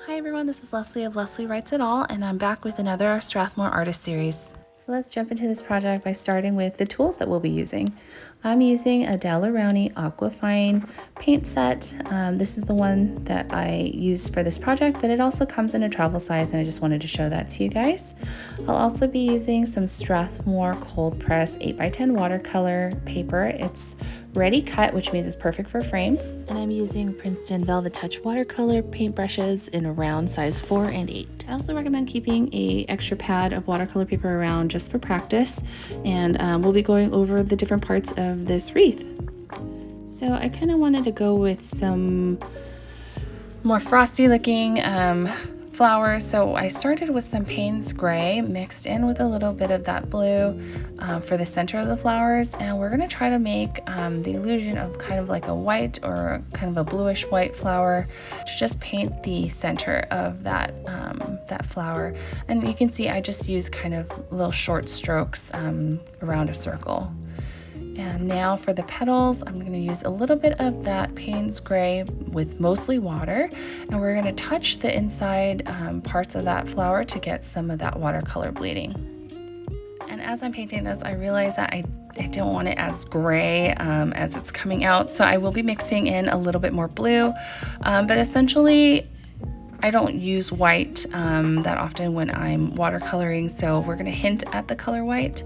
Hi everyone, this is Leslie of Leslie Writes It All, and I'm back with another Strathmore artist series. So let's jump into this project by starting with the tools that we'll be using. I'm using a Daler-Rowney Aquafine paint set. This is the one that I used for this project, but it also comes in a travel size, and I just wanted to show that to you guys. I'll also be using some Strathmore cold press 8x10 watercolor paper. It's ready cut, which means it's perfect for frame. And I'm using Princeton Velvetouch watercolor paintbrushes in a round size 4 and 8. I also recommend keeping an extra pad of watercolor paper around just for practice. And we'll be going over the different parts of this wreath. So I kind of wanted to go with some more frosty looking flowers. So I started with some Payne's gray mixed in with a little bit of that blue for the center of the flowers, and we're going to try to make the illusion of kind of like a white or kind of a bluish white flower to just paint the center of that that flower. And you can see I just use kind of little short strokes around a circle. And now for the petals, I'm going to use a little bit of that Payne's gray with mostly water, and we're going to touch the inside parts of that flower to get some of that watercolor bleeding. And as I'm painting this, I realize that I don't want it as gray as it's coming out, so I will be mixing in a little bit more blue, but essentially I don't use white that often when I'm watercoloring, so we're going to hint at the color white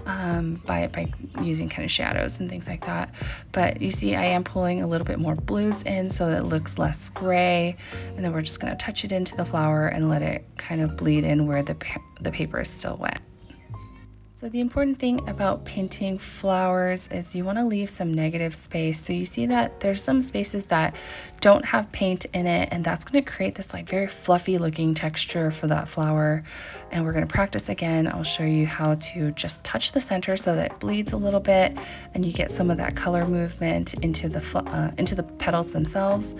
by using kind of shadows and things like that. But you see I am pulling a little bit more blues in so that it looks less gray, and then we're just going to touch it into the flower and let it kind of bleed in where the paper is still wet. So the important thing about painting flowers is you want to leave some negative space. So you see that there's some spaces that don't have paint in it, and that's going to create this like very fluffy looking texture for that flower. And we're going to practice again. I'll show you how to just touch the center so that it bleeds a little bit and you get some of that color movement into the petals themselves.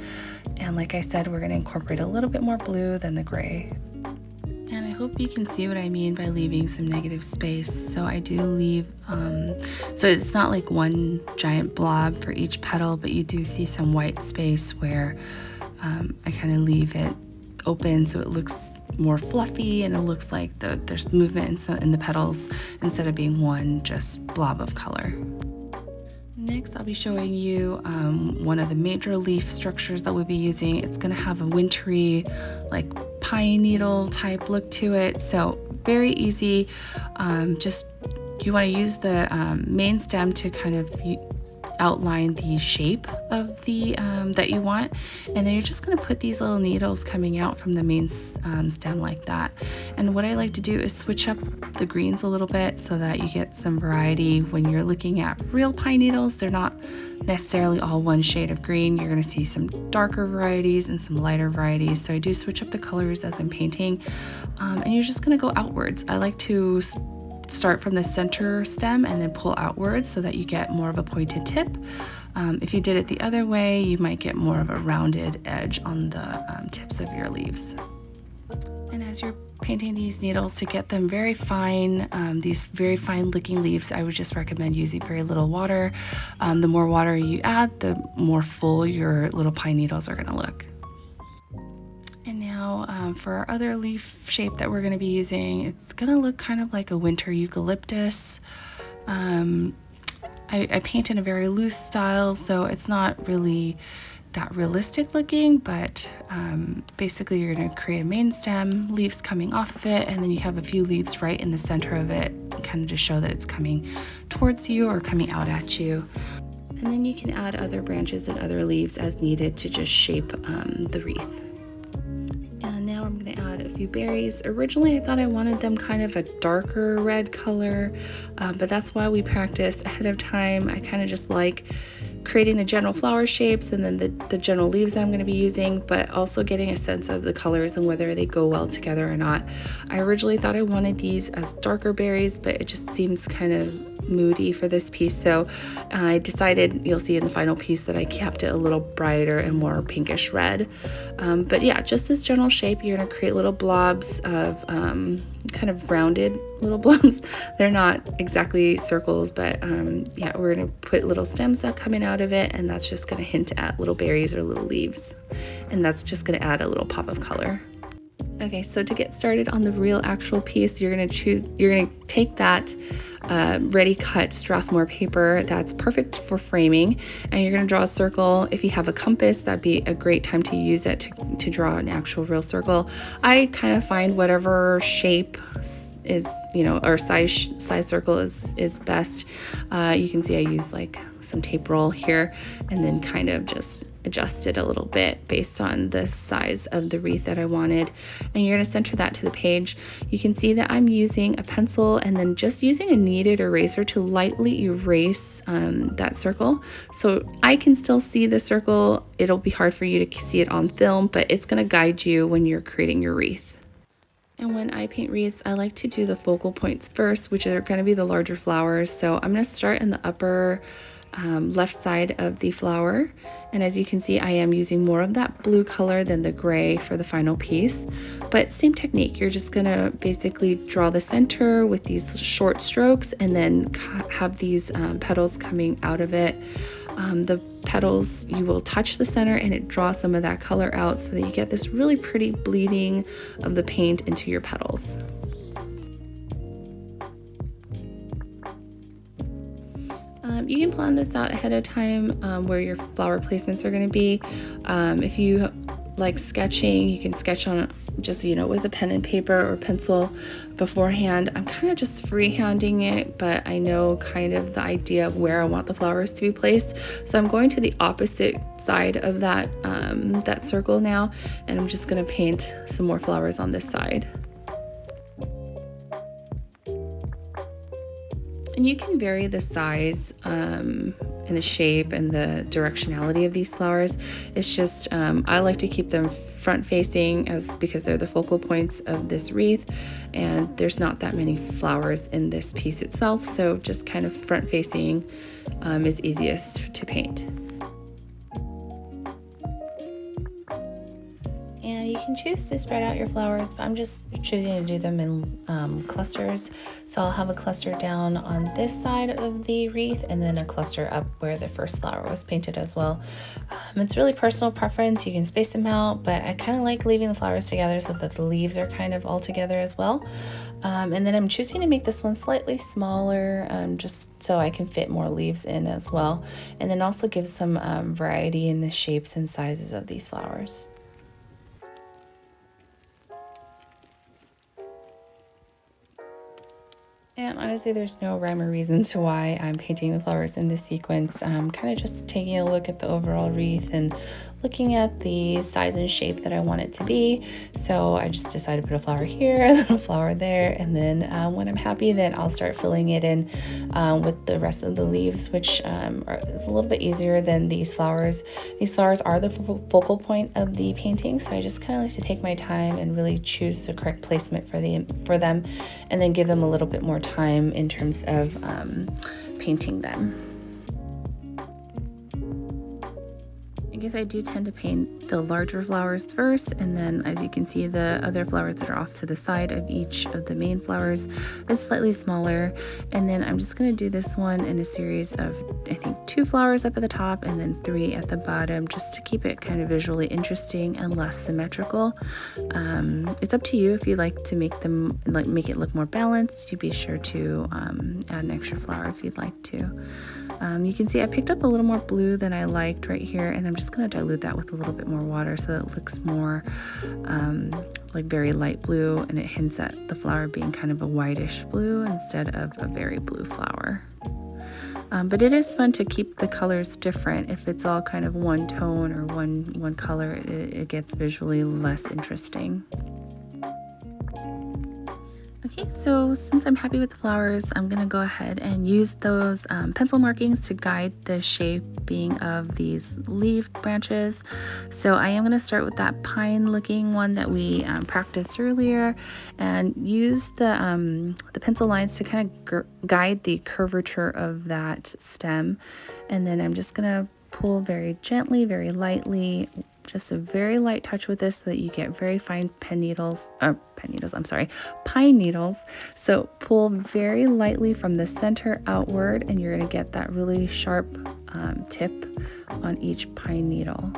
And like I said, we're going to incorporate a little bit more blue than the gray. And I hope you can see what I mean by leaving some negative space. So I do leave, so it's not like one giant blob for each petal, but you do see some white space where I kind of leave it open so it looks more fluffy and it looks like there's movement in the petals instead of being one just blob of color. Next, I'll be showing you one of the major leaf structures that we'll be using. It's going to have a wintry, like pine needle type look to it. So very easy. Just you want to use the main stem to kind of outline the shape of the that you want, and then you're just going to put these little needles coming out from the main stem like that. And what I like to do is switch up the greens a little bit so that you get some variety. When you're looking at real pine needles, they're not necessarily all one shade of green. You're going to see some darker varieties and some lighter varieties. So I do switch up the colors as I'm painting, and you're just going to go outwards. I like to start from the center stem and then pull outwards so that you get more of a pointed tip. If you did it the other way, you might get more of a rounded edge on the tips of your leaves. And as you're painting these needles, to get them very fine, these very fine looking leaves, I would just recommend using very little water. The more water you add, the more full your little pine needles are going to look. And now for our other leaf shape that we're going to be using, it's going to look kind of like a winter eucalyptus. I paint in a very loose style, so it's not really that realistic looking, but basically you're going to create a main stem, leaves coming off of it, and then you have a few leaves right in the center of it, kind of to show that it's coming towards you or coming out at you. And then you can add other branches and other leaves as needed to just shape the wreath. And now I'm going to add a few berries. Originally I thought I wanted them kind of a darker red color, but that's why we practice ahead of time. I kind of just like creating the general flower shapes and then the general leaves that I'm going to be using, but also getting a sense of the colors and whether they go well together or not. I originally thought I wanted these as darker berries, but it just seems kind of moody for this piece, so I decided, you'll see in the final piece, that I kept it a little brighter and more pinkish red. But yeah, just this general shape. You're going to create little blobs of kind of rounded little blobs. They're not exactly circles, but yeah, we're going to put little stems that coming out of it, and that's just going to hint at little berries or little leaves. and that's just going to add a little pop of color. Okay, so to get started on the real actual piece, you're going to take that ready cut Strathmore paper that's perfect for framing, and you're going to draw a circle. If you have a compass, that'd be a great time to use it to draw an actual real circle. I kind of find whatever shape is, you know, or size circle is best. You can see I use like some tape roll here, and then kind of just adjust it a little bit based on the size of the wreath that I wanted. And you're going to center that to the page. You can see that I'm using a pencil and then just using a kneaded eraser to lightly erase that circle. So I can still see the circle. It'll be hard for you to see it on film, but it's going to guide you when you're creating your wreath. And when I paint wreaths, I like to do the focal points first, which are going to be the larger flowers. So I'm going to start in the upper left side of the flower, and as you can see, I am using more of that blue color than the gray for the final piece, but same technique. You're just gonna basically draw the center with these short strokes and then have these petals coming out of it. The petals, you will touch the center and it draws some of that color out so that you get this really pretty bleeding of the paint into your petals. You can plan this out ahead of time where your flower placements are going to be. If you like sketching, you can sketch on just, you know, with a pen and paper or pencil beforehand. I'm kind of just freehanding it, but I know kind of the idea of where I want the flowers to be placed. So I'm going to the opposite side of that, that circle now, and I'm just going to paint some more flowers on this side. And you can vary the size and the shape and the directionality of these flowers. It's just, I like to keep them front facing because they're the focal points of this wreath, and there's not that many flowers in this piece itself. So just kind of front facing is easiest to paint. And you can choose to spread out your flowers, but I'm just choosing to do them in clusters. So I'll have a cluster down on this side of the wreath and then a cluster up where the first flower was painted as well. It's really personal preference. You can space them out, but I kind of like leaving the flowers together so that the leaves are kind of all together as well. And then I'm choosing to make this one slightly smaller just so I can fit more leaves in as well. And then also give some variety in the shapes and sizes of these flowers. And honestly, there's no rhyme or reason to why I'm painting the flowers in this sequence. I'm kind of just taking a look at the overall wreath and looking at the size and shape that I want it to be. So I just decided to put a flower here, a little flower there, and then when I'm happy, then I'll start filling it in with the rest of the leaves, which is a little bit easier than these flowers. These flowers are the focal point of the painting, so I just kind of like to take my time and really choose the correct placement for them, and then give them a little bit more time in terms of painting them. I guess I do tend to paint the larger flowers first, and then as you can see, the other flowers that are off to the side of each of the main flowers is slightly smaller. And then I'm just going to do this one in a series of, I think, 2 flowers up at the top and then 3 at the bottom, just to keep it kind of visually interesting and less symmetrical. It's up to you. If you like to make them, like, make it look more balanced, you be sure to add an extra flower if you'd like to. You can see I picked up a little more blue than I liked right here, and I'm just going to dilute that with a little bit more water so that it looks more like very light blue, and it hints at the flower being kind of a whitish blue instead of a very blue flower. But it is fun to keep the colors different. If it's all kind of one tone or one color, it gets visually less interesting. Okay, so since I'm happy with the flowers, I'm going to go ahead and use those pencil markings to guide the shaping of these leaf branches. So I am going to start with that pine looking one that we practiced earlier, and use the pencil lines to kind of guide the curvature of that stem. And then I'm just going to pull very gently, very lightly, just a very light touch with this so that you get very fine pine needles. So pull very lightly from the center outward, and you're going to get that really sharp tip on each pine needle.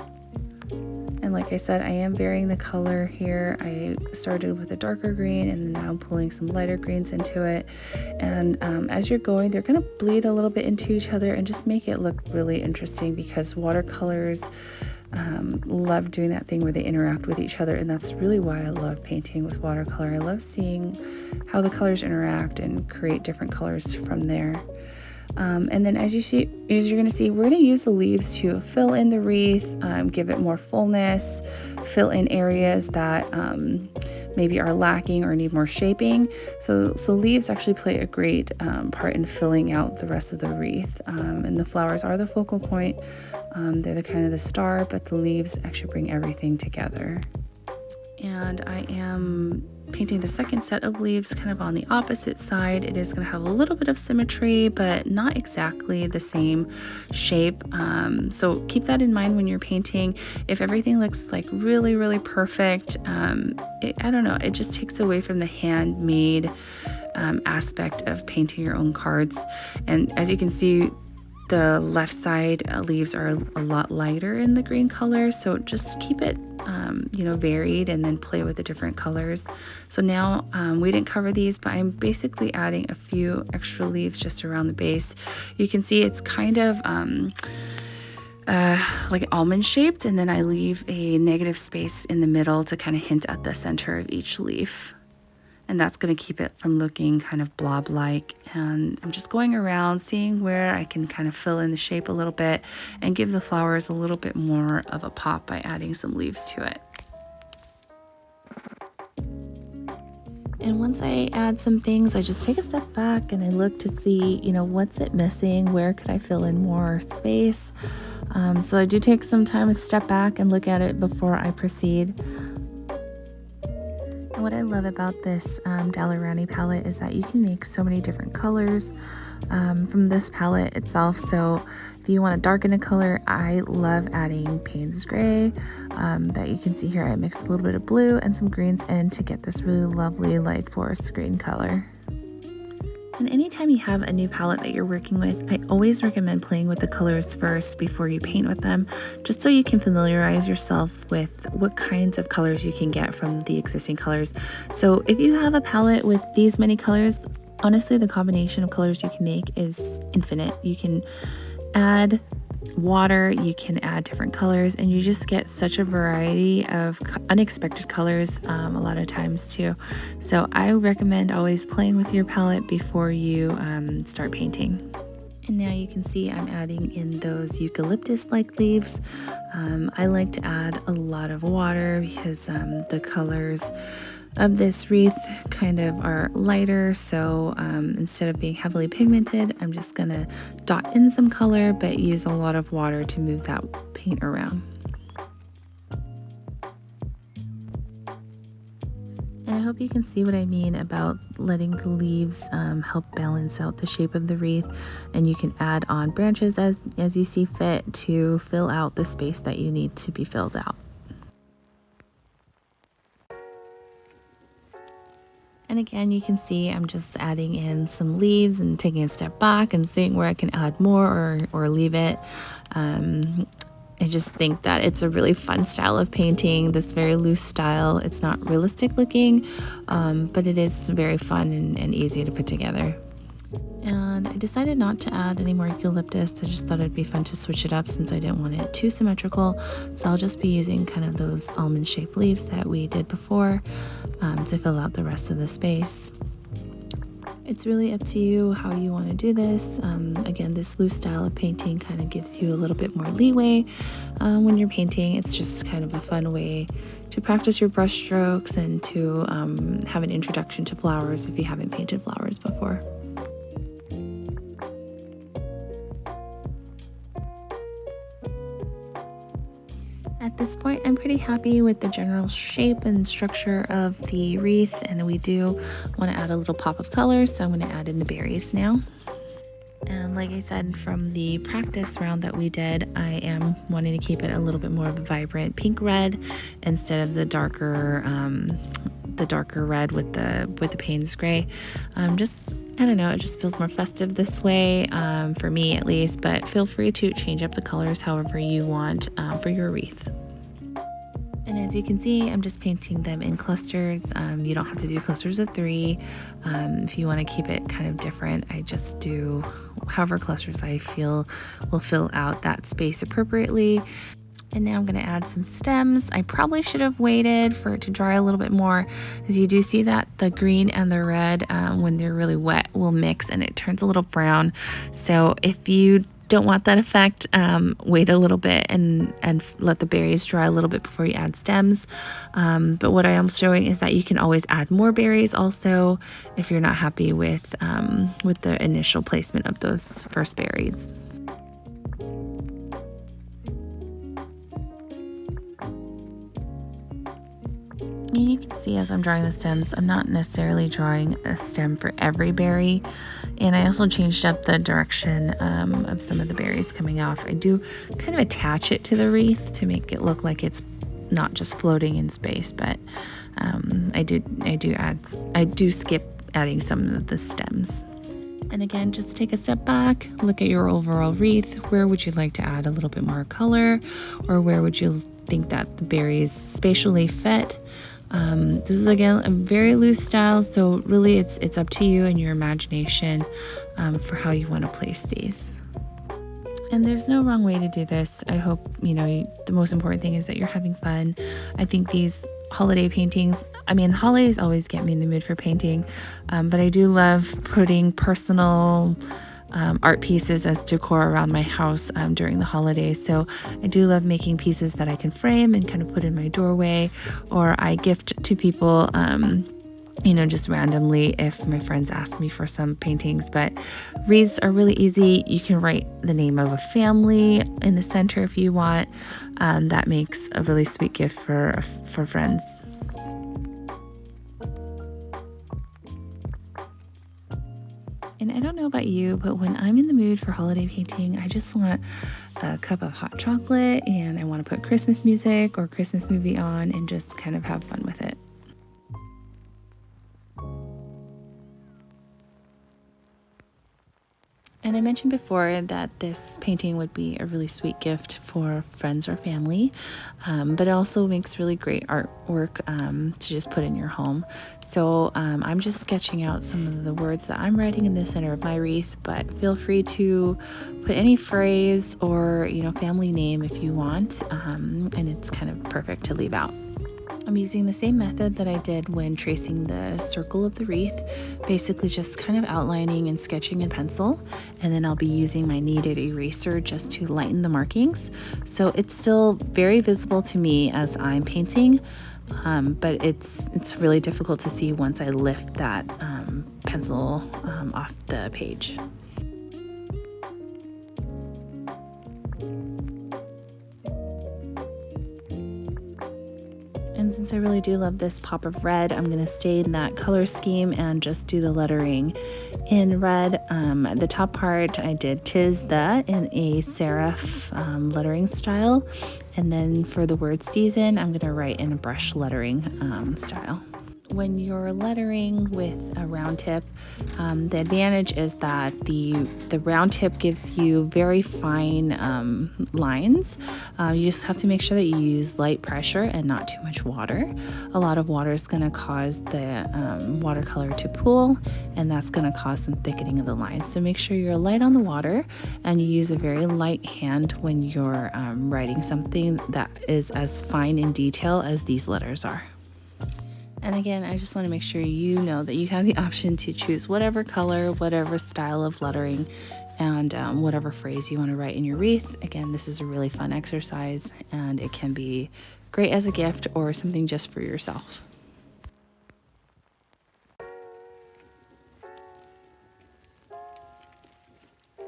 And like I said, I am varying the color here. I started with a darker green and now I'm pulling some lighter greens into it. And as you're going, they're going to bleed a little bit into each other and just make it look really interesting, because watercolors love doing that thing where they interact with each other, and that's really why I love painting with watercolor. I love seeing how the colors interact and create different colors from there. And then as you're going to see, we're going to use the leaves to fill in the wreath, give it more fullness, fill in areas that maybe are lacking or need more shaping. So leaves actually play a great part in filling out the rest of the wreath. And the flowers are the focal point. They're the kind of the star, but the leaves actually bring everything together. And I am painting the second set of leaves kind of on the opposite side. It is going to have a little bit of symmetry, but not exactly the same shape. So keep that in mind when you're painting. If everything looks like really, really perfect, I don't know, it just takes away from the handmade aspect of painting your own cards. And as you can see, the left side leaves are a lot lighter in the green color, so just keep it varied and then play with the different colors. So now we didn't cover these, but I'm basically adding a few extra leaves just around the base. You can see it's kind of like almond shaped, and then I leave a negative space in the middle to kind of hint at the center of each leaf. And that's going to keep it from looking kind of blob-like. And I'm just going around seeing where I can kind of fill in the shape a little bit and give the flowers a little bit more of a pop by adding some leaves to it. And once I add some things, I just take a step back and I look to see, what's it missing? Where could I fill in more space? So I do take some time to step back and look at it before I proceed. What I love about this Daler-Rowney palette is that you can make so many different colors from this palette itself. So if you want to darken a color, I love adding Payne's Gray that you can see here. I mixed a little bit of blue and some greens in to get this really lovely light forest green color. And anytime you have a new palette that you're working with, I always recommend playing with the colors first before you paint with them, just so you can familiarize yourself with what kinds of colors you can get from the existing colors. So if you have a palette with these many colors, honestly, the combination of colors you can make is infinite. You can add water, you can add different colors, and you just get such a variety of unexpected colors a lot of times too. So I recommend always playing with your palette before you start painting. And now you can see I'm adding in those eucalyptus-like leaves. I like to add a lot of water because the colors of this wreath kind of are lighter, so instead of being heavily pigmented, I'm just gonna dot in some color but use a lot of water to move that paint around. And I hope you can see what I mean about letting the leaves help balance out the shape of the wreath, and you can add on branches as you see fit to fill out the space that you need to be filled out. And again, you can see I'm just adding in some leaves and taking a step back and seeing where I can add more or leave it. I just think that it's a really fun style of painting, this very loose style. It's not realistic looking, but it is very fun and easy to put together. And I decided not to add any more eucalyptus. I just thought it'd be fun to switch it up since I didn't want it too symmetrical. So I'll just be using kind of those almond shaped leaves that we did before to fill out the rest of the space. It's really up to you how you want to do this. Again, this loose style of painting kind of gives you a little bit more leeway when you're painting. It's just kind of a fun way to practice your brush strokes and to have an introduction to flowers if you haven't painted flowers before. At this point, I'm pretty happy with the general shape and structure of the wreath, and we do want to add a little pop of color, so I'm going to add in the berries now. And like I said, from the practice round that we did, I am wanting to keep it a little bit more of a vibrant pink red instead of the darker red with the Payne's Gray. I don't know, it just feels more festive this way, for me at least, but feel free to change up the colors however you want for your wreath. And as you can see, I'm just painting them in clusters. You don't have to do clusters of 3. If you want to keep it kind of different, I just do however clusters I feel will fill out that space appropriately. And now I'm going to add some stems. I probably should have waited for it to dry a little bit more, as you do see that the green and the red, when they're really wet, will mix and it turns a little brown. So if you don't want that effect, wait a little bit and let the berries dry a little bit before you add stems. But what I am showing is that you can always add more berries also if you're not happy with the initial placement of those first berries. You can see as I'm drawing the stems, I'm not necessarily drawing a stem for every berry. And I also changed up the direction of some of the berries coming off. I do kind of attach it to the wreath to make it look like it's not just floating in space, but I do skip adding some of the stems. And again, just take a step back, look at your overall wreath. Where would you like to add a little bit more color, or where would you think that the berries spatially fit? This is again a very loose style, so really it's up to you and your imagination for how you want to place these. And there's no wrong way to do this. I hope, the most important thing is that you're having fun. I think these holiday paintings, holidays always get me in the mood for painting, but I do love putting personal art pieces as decor around my house during the holidays. So I do love making pieces that I can frame and kind of put in my doorway, or I gift to people, just randomly if my friends ask me for some paintings. But wreaths are really easy. You can write the name of a family in the center if you want. That makes a really sweet gift for friends. And I don't know about you, but when I'm in the mood for holiday painting, I just want a cup of hot chocolate and I want to put Christmas music or Christmas movie on and just kind of have fun with it. And I mentioned before that this painting would be a really sweet gift for friends or family, but it also makes really great artwork to just put in your home. So I'm just sketching out some of the words that I'm writing in the center of my wreath, but feel free to put any phrase or family name if you want, and it's kind of perfect to leave out. I'm using the same method that I did when tracing the circle of the wreath, basically just kind of outlining and sketching in pencil, and then I'll be using my kneaded eraser just to lighten the markings. So it's still very visible to me as I'm painting, but it's really difficult to see once I lift that pencil off the page. And since I really do love this pop of red, I'm going to stay in that color scheme and just do the lettering in red. The top part I did "'Tis the" in a serif lettering style. And then for the word season, I'm going to write in a brush lettering style. When you're lettering with a round tip, the advantage is that the round tip gives you very fine lines. You just have to make sure that you use light pressure and not too much water. A lot of water is going to cause the watercolor to pool, and that's going to cause some thickening of the lines. So make sure you're light on the water and you use a very light hand when you're writing something that is as fine in detail as these letters are. And again, I just want to make sure you know that you have the option to choose whatever color, whatever style of lettering, and whatever phrase you want to write in your wreath. Again, this is a really fun exercise, and it can be great as a gift or something just for yourself.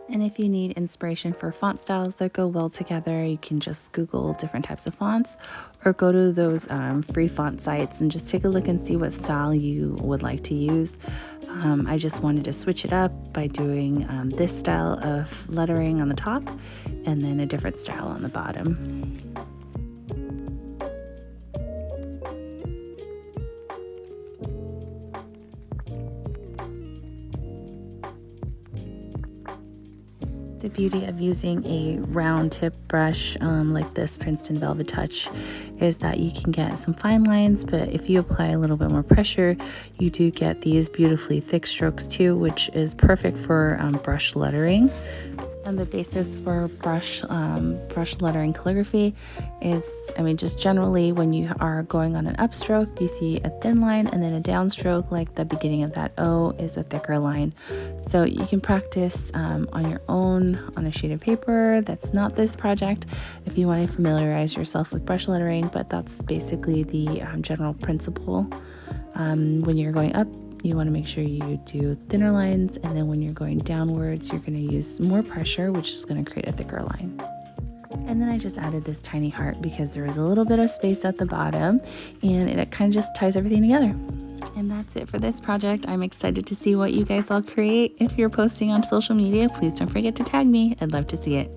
And if you need inspiration for font styles that go well together, you can just Google different types of fonts or go to those free font sites and just take a look and see what style you would like to use. I just wanted to switch it up by doing this style of lettering on the top and then a different style on the bottom. The beauty of using a round tip brush like this Princeton Velvetouch is that you can get some fine lines, but if you apply a little bit more pressure, you do get these beautifully thick strokes too, which is perfect for brush lettering. And the basis for brush lettering calligraphy is, just generally when you are going on an upstroke, you see a thin line, and then a downstroke, like the beginning of that O, is a thicker line. So you can practice on your own on a sheet of paper that's not this project if you want to familiarize yourself with brush lettering, but that's basically the general principle. When you're going up, you want to make sure you do thinner lines, and then when you're going downwards, you're going to use more pressure, which is going to create a thicker line. And then I just added this tiny heart because there was a little bit of space at the bottom, and it kind of just ties everything together. And that's it for this project. I'm excited to see what you guys all create. If you're posting on social media, please don't forget to tag me. I'd love to see it.